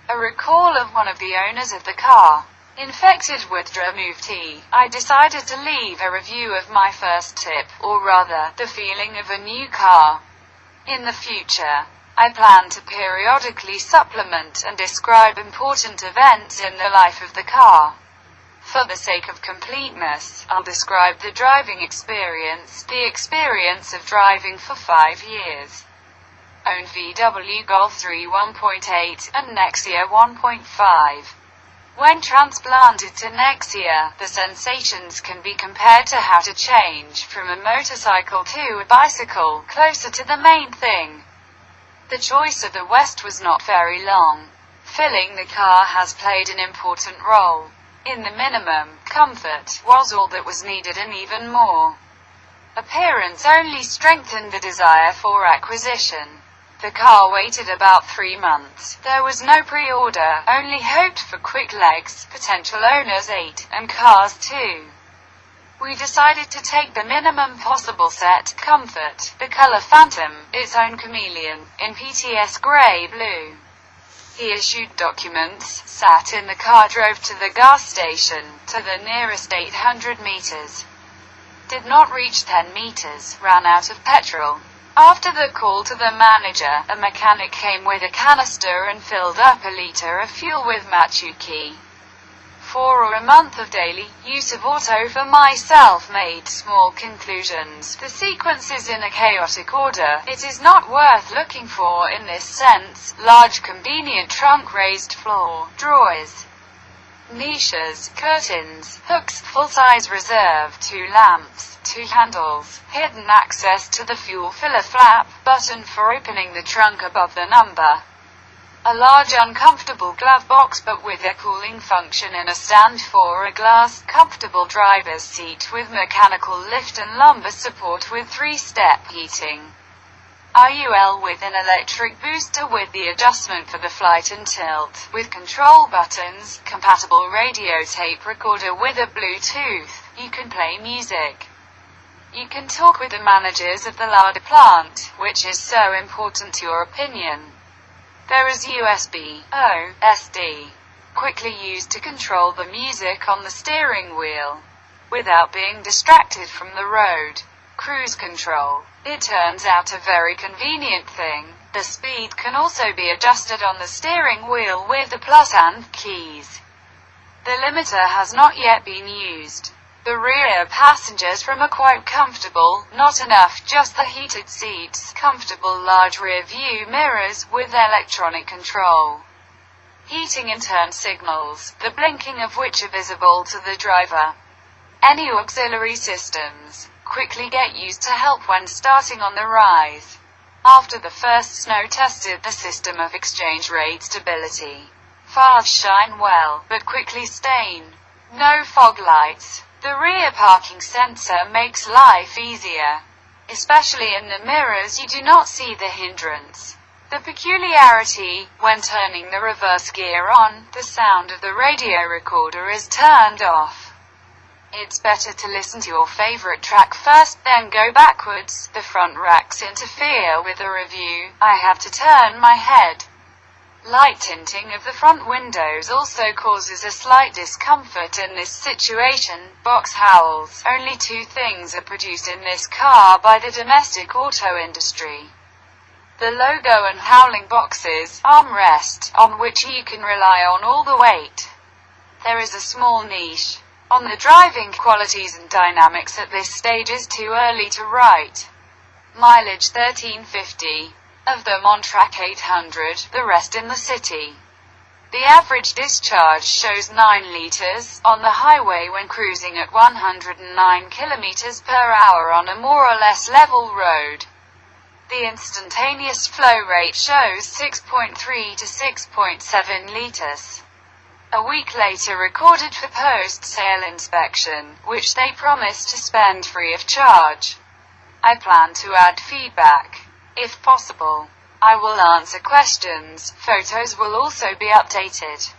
A recall of one of the owners of the car. Infected with dromovtsy, I decided to leave a review of my first tip, or rather, the feeling of a new car. In the future, I plan to periodically supplement and describe important events in the life of the car. For the sake of completeness, I'll describe the driving experience, the experience of driving for 5 years. Owned VW Golf 3 1.8 and Nexia 1.5. When transplanted to Nexia, the sensations can be compared to how to change from a motorcycle to a bicycle, closer to the main thing. The choice of the West was not very long. Filling the car has played an important role. In the minimum, comfort was all that was needed and even more. Appearance only strengthened the desire for acquisition. The car waited about 3 months. There was no pre-order, only hoped for quick legs, potential owners 8, and cars 2. We decided to take the minimum possible set, comfort, the color Phantom, its own chameleon, in PTS grey blue. He issued documents, sat in the car, drove to the gas station, to the nearest 800 meters. Did not reach 10 meters, ran out of petrol. After the call to the manager, a mechanic came with a canister and filled up a liter of fuel with matyuki. For a month of daily use of auto for myself made small conclusions. The sequence is in a chaotic order. It is not worth looking for in this sense. Large convenient trunk, raised floor, drawers, niches, curtains, hooks, full-size reserve, 2 lamps, 2 handles, hidden access to the fuel filler flap, button for opening the trunk above the number. A large uncomfortable glove box but with a cooling function in a stand for a glass, comfortable driver's seat with mechanical lift and lumbar support with 3-step heating. IUL with an electric booster with the adjustment for the flight and tilt, with control buttons, compatible radio tape recorder with a Bluetooth. You can play music. You can talk with the managers of the Lada plant, which is so important to your opinion. There is USB, SD, quickly used to control the music on the steering wheel, without being distracted from the road. Cruise control. It turns out a very convenient thing. The speed can also be adjusted on the steering wheel with the plus and keys. The limiter has not yet been used. The rear passengers from are quite comfortable, not enough just the heated seats, comfortable large rear view mirrors with electronic control. Heating and turn signals, the blinking of which are visible to the driver. Any auxiliary systems quickly get used to help when starting on the rise. After the first snow tested the system of exchange rate stability. Fast shine well, but quickly stain. No fog lights. The rear parking sensor makes life easier. Especially in the mirrors you do not see the hindrance. The peculiarity, when turning the reverse gear on, the sound of the radio recorder is turned off. It's better to listen to your favorite track first, then go backwards. The front racks interfere with the review. I have to turn my head. Light tinting of the front windows also causes a slight discomfort in this situation. Box howls. Only 2 things are produced in this car by the domestic auto industry. The logo and howling boxes, armrest, on which you can rely on all the weight. There is a small niche. On the driving qualities and dynamics at this stage is too early to write. Mileage 1350. Of them on track 800, the rest in the city. The average discharge shows 9 liters on the highway when cruising at 109 kilometers per hour on a more or less level road. The instantaneous flow rate shows 6.3 to 6.7 liters. A week later recorded for post-sale inspection, which they promised to spend free of charge. I plan to add feedback. If possible, I will answer questions. Photos will also be updated.